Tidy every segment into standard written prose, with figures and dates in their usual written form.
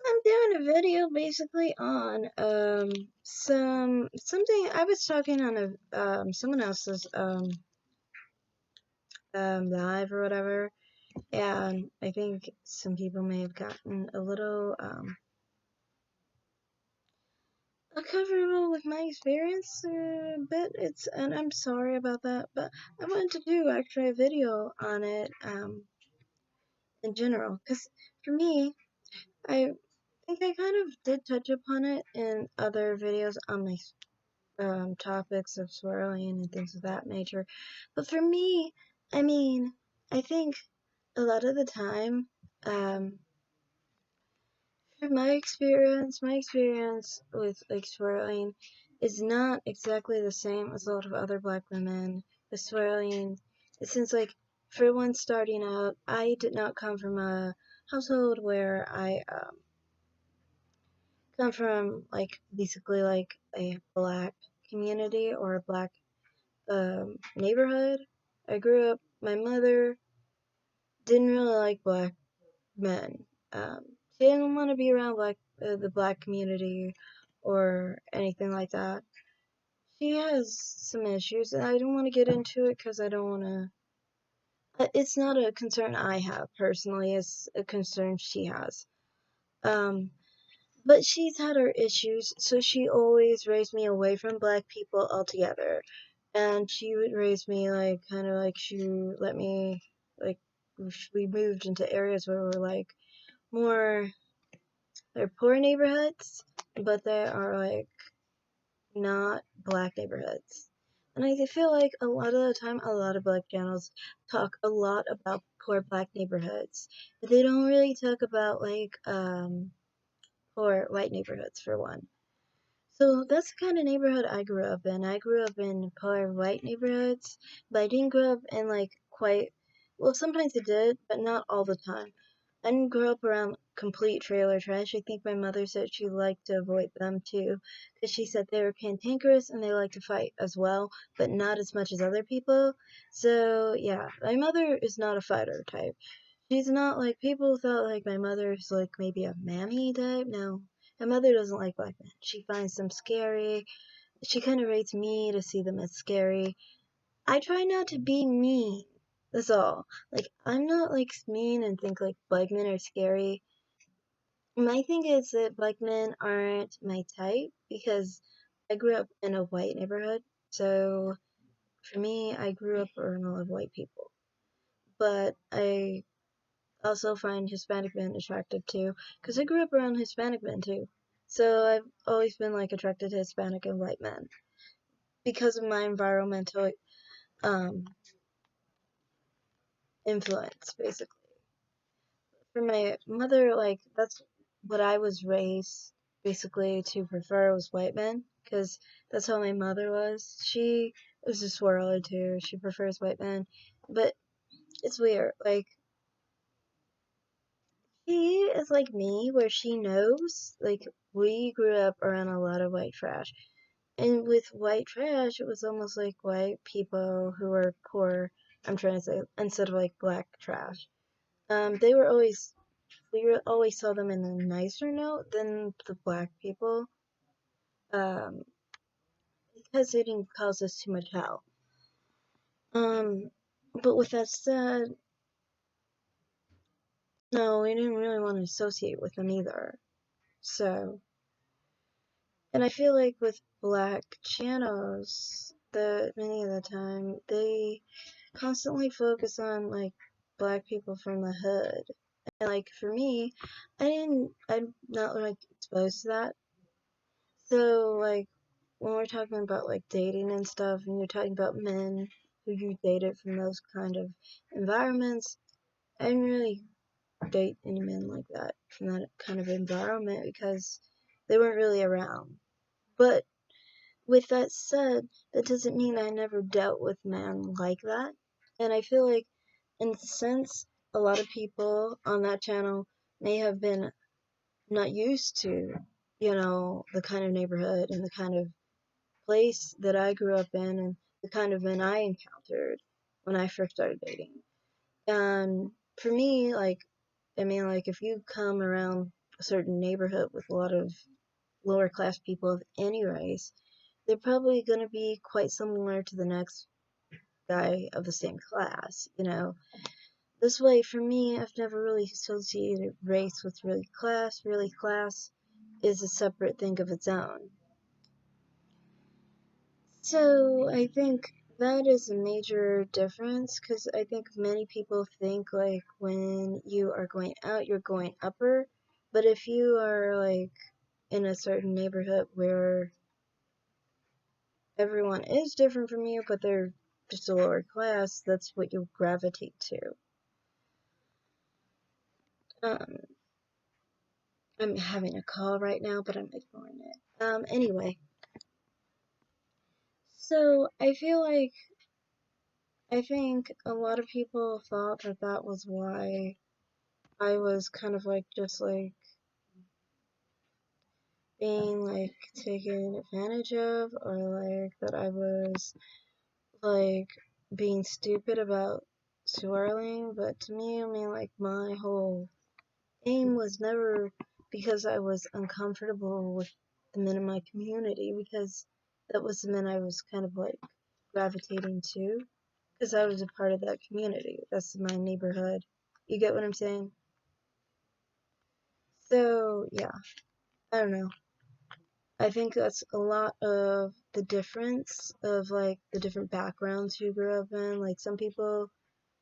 I'm doing a video basically on something I was talking on a someone else's live or whatever, and I think some people may have gotten a little uncomfortable with my experience a bit. And I'm sorry about that, but I wanted to do actually a video on it in general, because for me, I think I kind of did touch upon it in other videos on my topics of swirling and things of that nature. But for me, I mean, I think a lot of the time, um, from my experience with like swirling is not exactly the same as a lot of other black women. The swirling, since like for one starting out, I did not come from a household where I come from like basically like a black community or a black neighborhood. I grew up, my mother didn't really like black men. Um, she didn't want to be around the black community or anything like that. She has some issues, and I don't want to get into it because I don't want to. It's not a concern I have personally, it's a concern she has. Um, but she's had her issues, so she always raised me away from black people altogether. And she would raise me like kind of like she let me like we moved into areas where we're like more they're poor neighborhoods, but they are like not black neighborhoods. And I feel like a lot of the time, a lot of black channels talk a lot about poor black neighborhoods, but they don't really talk about like poor white neighborhoods for one. So that's the kind of neighborhood I grew up in. I grew up in poor white neighborhoods, but I didn't grow up in like quite, well, sometimes I did, but not all the time. I didn't grow up around complete trailer trash. I think my mother said she liked to avoid them too, because she said they were cantankerous and they like to fight as well, but not as much as other people. So yeah, my mother is not a fighter type. She's not like people thought like my mother's like maybe a mammy type. No, my mother doesn't like black men. She finds them scary. She kind of rates me to see them as scary. I try not to be mean. That's all. Like I'm not like mean and think like black men are scary. My thing is that black men aren't my type because I grew up in a white neighborhood. So for me, I grew up around a lot of white people. But I also find Hispanic men attractive too, because I grew up around Hispanic men too. So I've always been like attracted to Hispanic and white men because of my environmental um, influence, basically. For my mother, like that's what I was raised basically to prefer was white men, because that's how my mother was. She was a swirler too. She prefers white men, but it's weird. Like she is like me, where she knows, like, we grew up around a lot of white trash. And with white trash, it was almost like white people who were poor, I'm trying to say, instead of like black trash. They were always, always saw them in a nicer note than the black people, um, because they didn't cause us too much hell. But with that said, no, we didn't really want to associate with them either. So, and I feel like with black channels, that many of the time they constantly focus on like black people from the hood. And like for me, I'm not like exposed to that. So like when we're talking about like dating and stuff, and you're talking about men who you dated from those kind of environments, I didn't really date any men like that from that kind of environment because they weren't really around. But with that said, that doesn't mean I never dealt with men like that. And I feel like, in a sense, a lot of people on that channel may have been not used to, the kind of neighborhood and the kind of place that I grew up in and the kind of men I encountered when I first started dating. And for me, like, I mean, like, if you come around a certain neighborhood with a lot of lower class people of any race, they're probably going to be quite similar to the next guy of the same class, you know. This way, for me, I've never really associated race with really class. Really, class is a separate thing of its own. So, I think that is a major difference because I think many people think like when you are going out, you're going upper. But if you are like in a certain neighborhood where everyone is different from you, but they're just a lower class, that's what you gravitate to. Um, I'm having a call right now, but I'm ignoring it. Anyway, so I think a lot of people thought that that was why I was kind of like just like being like taken advantage of, or like that I was like being stupid about swirling. But to me, I mean, like my whole aim was never because I was uncomfortable with the men in my community, because that was the men I was kind of like gravitating to, because I was a part of that community. That's my neighborhood. You get what I'm saying? So, yeah, I don't know. I think that's a lot of the difference of like the different backgrounds you grew up in. Like, some people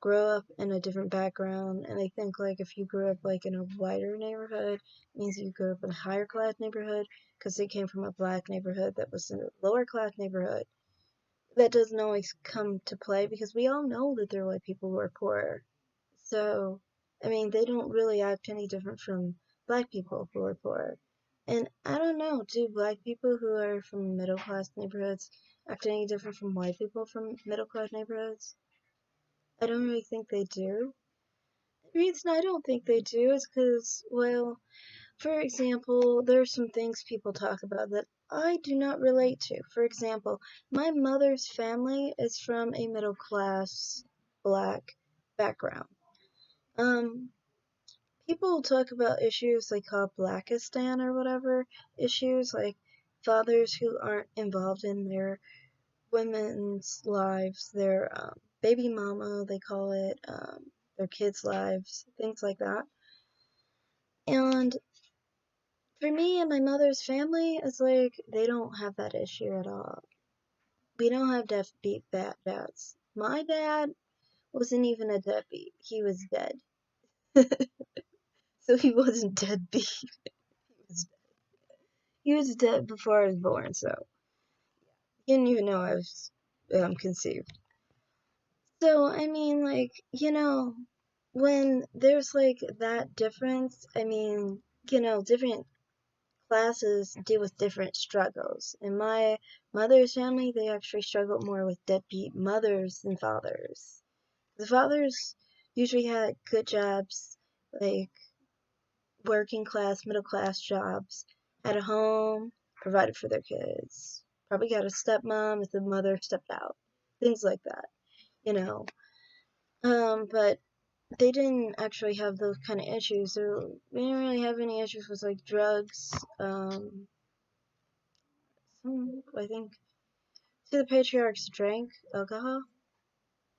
grow up in a different background, and I think like if you grew up like in a whiter neighborhood, it means you grew up in a higher class neighborhood because they came from a black neighborhood that was in a lower class neighborhood. That doesn't always come to play because we all know that there are white people who are poorer. So, I mean, they don't really act any different from black people who are poor. And I don't know, do black people who are from middle class neighborhoods act any different from white people from middle class neighborhoods? I don't really think they do. The reason I don't think they do is because, well, for example, there are some things people talk about that I do not relate to. For example, my mother's family is from a middle class black background. Um, People talk about issues they call Blackistan or whatever, issues like fathers who aren't involved in their women's lives, their baby mama, they call it, their kids' lives, things like that. And for me and my mother's family, it's like they don't have that issue at all. We don't have deadbeat bad dads. My dad wasn't even a deadbeat. He was dead. So he wasn't deadbeat. He was dead before I was born, so he didn't even know I was conceived. So, I mean, like, when there's like that difference, I mean, different classes deal with different struggles. In my mother's family, they actually struggled more with deadbeat mothers than fathers. The fathers usually had good jobs, like working class, middle class jobs, had a home, provided for their kids. Probably got a stepmom if the mother stepped out. Things like that, you know. But they didn't actually have those kind of issues. So we didn't really have any issues with like drugs. I think the patriarchs drank alcohol.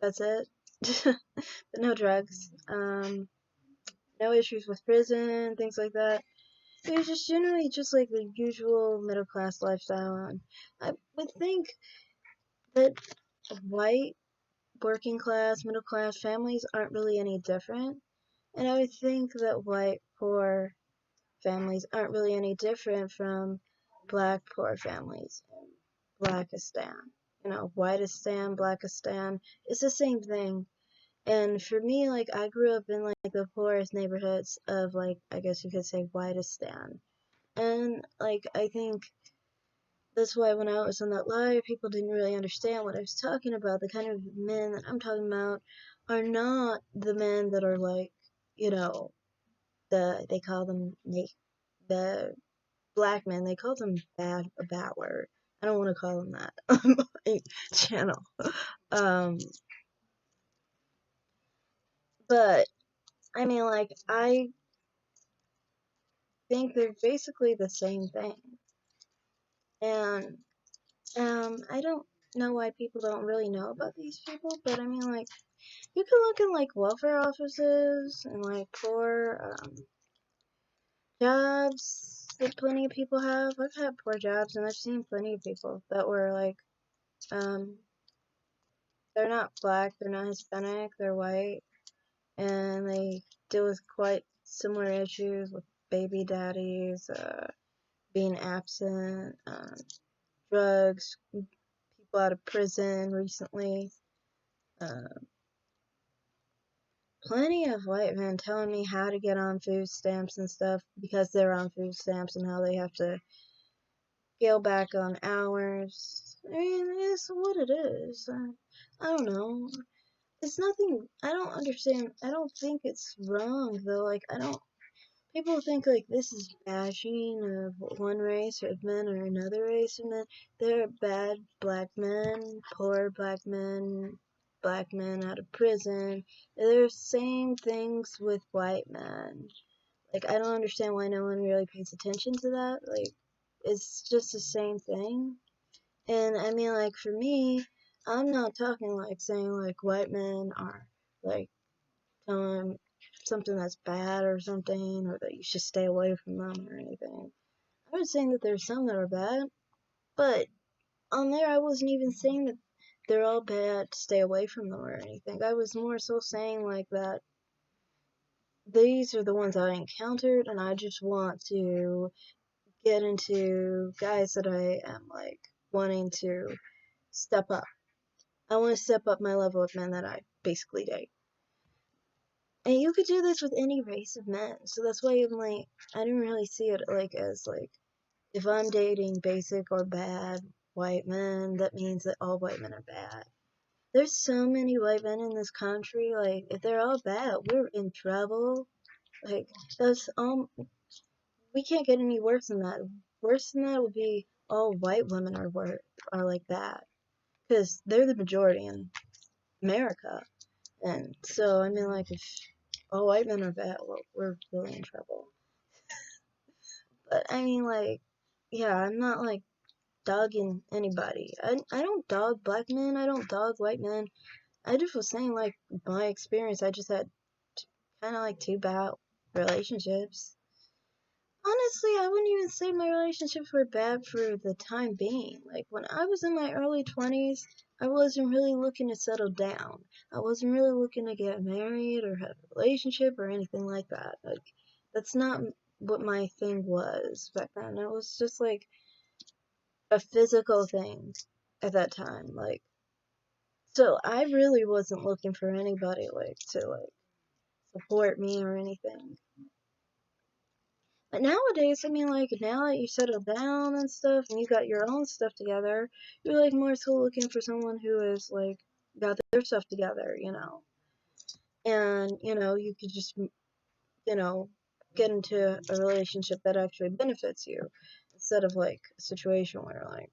That's it. But no drugs. No issues with prison, things like that. It was just generally just like the usual middle class lifestyle. And I would think that white working class, middle class families aren't really any different. And I would think that white poor families aren't really any different from black poor families in Blackistan. Whiteistan, Blackistan, it's the same thing. And for me, like, I grew up in like the poorest neighborhoods of, like, I guess you could say Whiteistan. And like, I think that's why when I was on that live, people didn't really understand what I was talking about. The kind of men that I'm talking about are not the men that are like, you know, they call them the black men. They call them a bad word. I don't want to call them that on my channel. Um, but I mean, like, I think they're basically the same thing. And I don't know why people don't really know about these people, but I mean, like, you can look in like welfare offices and like poor jobs that plenty of people have. I've had poor jobs, and I've seen plenty of people that were like, um, they're not black, they're not Hispanic, they're white, and they deal with quite similar issues with baby daddies, being absent, drugs, people out of prison recently. Uh, Plenty of white men telling me how to get on food stamps and stuff because they're on food stamps and how they have to scale back on hours. I mean, it's what it is. I don't know. It's nothing. I don't understand. I don't think it's wrong though. Like, I don't. People think like this is bashing of one race of men or another race of men. There are bad black men, poor black men out of prison. They're same things with white men. Like, I don't understand why no one really pays attention to that. Like, it's just the same thing. And I mean, like, for me, I'm not talking like saying like white men are like telling something that's bad or something, or that you should stay away from them or anything. I was saying that there's some that are bad, but on there I wasn't even saying that they're all bad to stay away from them or anything. I was more so saying like that these are the ones I encountered, and I just want to get into guys that I am like wanting to step up. I want to step up my level of men that I basically date. And you could do this with any race of men. So that's why I'm like, I didn't really see it like as like, if I'm dating basic or bad white men, that means that all white men are bad. There's so many white men in this country, like, if they're all bad, we're in trouble. Like, that's, we can't get any worse than that. Worse than that would be all white women are like that. Because they're the majority in America. And so, I mean, like, if all white men are bad, well, we're really in trouble. But, I mean, like, yeah, I'm not, like, dogging anybody. I don't dog black men, I don't dog white men. I just was saying, like, my experience, I just had kind of, like, two bad relationships. Honestly, I wouldn't even say my relationships were bad for the time being. Like, when I was in my early 20s, I wasn't really looking to settle down. I wasn't really looking to get married or have a relationship or anything like that. Like, that's not what my thing was back then. It was just, like, a physical thing at that time. Like, so I really wasn't looking for anybody, like, to, like, support me or anything. But nowadays, I mean, like, now that you settled down and stuff, and you got your own stuff together, you're, like, more so looking for someone who is, like, got their stuff together, you know? And, you know, you could just, you know, get into a relationship that actually benefits you, instead of, like, a situation where, like,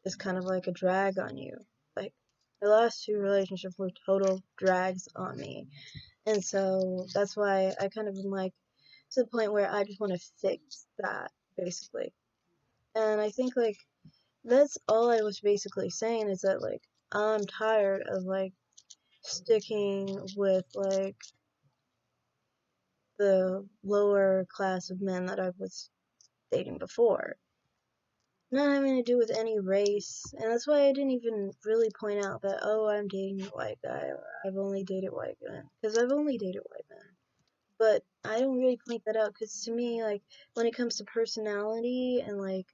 it's kind of like a drag on you. Like, the last two relationships were total drags on me. And so that's why I kind of am like, to the point where I just want to fix that, basically. And I think, like, that's all I was basically saying is that, like, I'm tired of, like, sticking with, like, the lower class of men that I was dating before. Not having to do with any race. And that's why I didn't even really point out that, oh, I'm dating a white guy, or I've only dated white men. Because I've only dated white men. But I don't really point that out because to me, like, when it comes to personality and, like,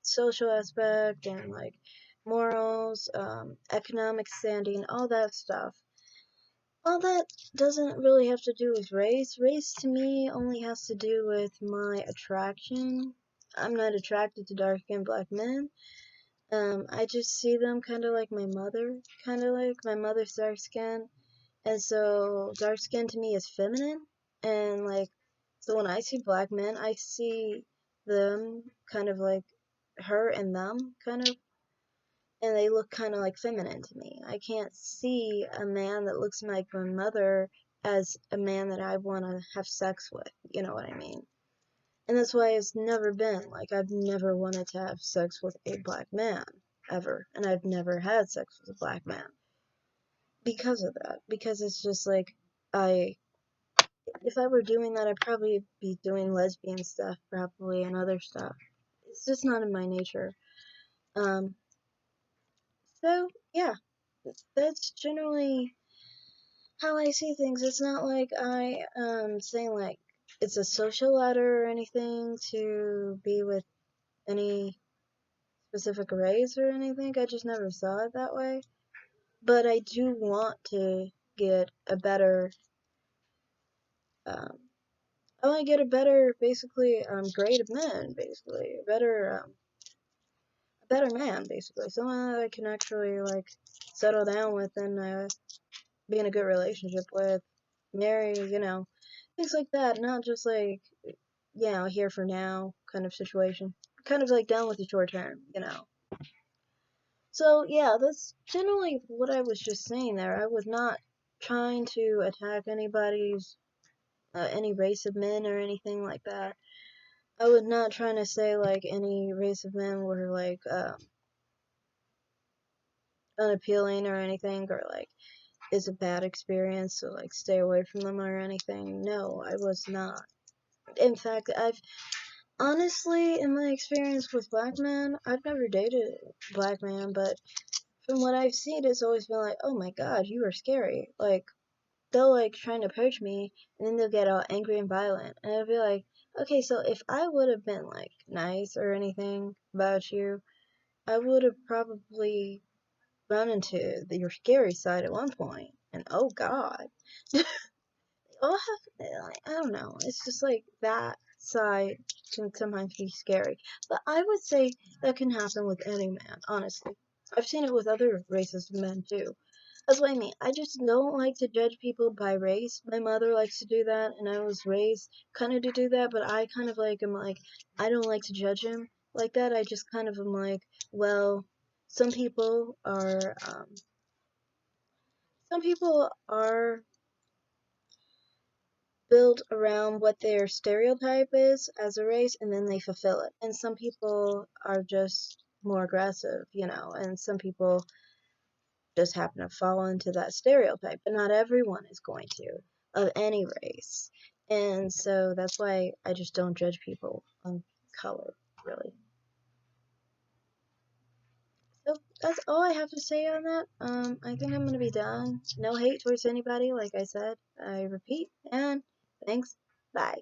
social aspect and, like, morals, economic standing, all that stuff, all that doesn't really have to do with race. Race to me only has to do with my attraction. I'm not attracted to dark-skinned black men. I just see them kind of like my mother, kind of like my mother's dark skin. And so dark skin to me is feminine. And like, so when I see black men, I see them kind of like her and them kind of, and they look kind of like feminine to me. I can't see a man that looks like my mother as a man that I want to have sex with. You know what I mean? And that's why it's never been, like, I've never wanted to have sex with a black man, ever. And I've never had sex with a black man. Because of that. Because it's just like, if I were doing that, I'd probably be doing lesbian stuff, probably, and other stuff. It's just not in my nature. Um, so, yeah, that's generally how I see things. It's not like I saying like it's a social ladder or anything to be with any specific race or anything. I just never saw it that way. But I do want to get a better um I want to get a better basically grade of men, basically. A better man, basically. Someone that I can actually like settle down with and be in a good relationship with, marry, things like that. Not just like, here for now kind of situation. Kind of like down with the short term. So, yeah, that's generally what I was just saying there. I was not trying to attack any race of men or anything like that. I was not trying to say, like, any race of men were, like, unappealing or anything, or, like, is a bad experience, so, like, stay away from them or anything. No, I was not. In fact, honestly, in my experience with black men, I've never dated a black man, but from what I've seen, it's always been like, oh my god, you are scary. Like, they'll, like, try to approach me, and then they'll get all angry and violent. And I'll be like, okay, so if I would have been, like, nice or anything about you, I would have probably run into your scary side at one point. And oh god. All have, like, I don't know. It's just like that side can sometimes be scary. But I would say that can happen with any man, honestly. I've seen it with other races of men too. That's what I mean. I just don't like to judge people by race. My mother likes to do that, and I was raised kind of to do that, but I kind of like am like, I don't like to judge him like that. I just kind of am like, well, some people are, um, some people are built around what their stereotype is as a race, and then they fulfill it. And some people are just more aggressive, and some people just happen to fall into that stereotype, but not everyone is going to, of any race. And so that's why I just don't judge people on color, really. So that's all I have to say on that. I think I'm gonna be done. No hate towards anybody, like I said. I repeat, and thanks. Bye.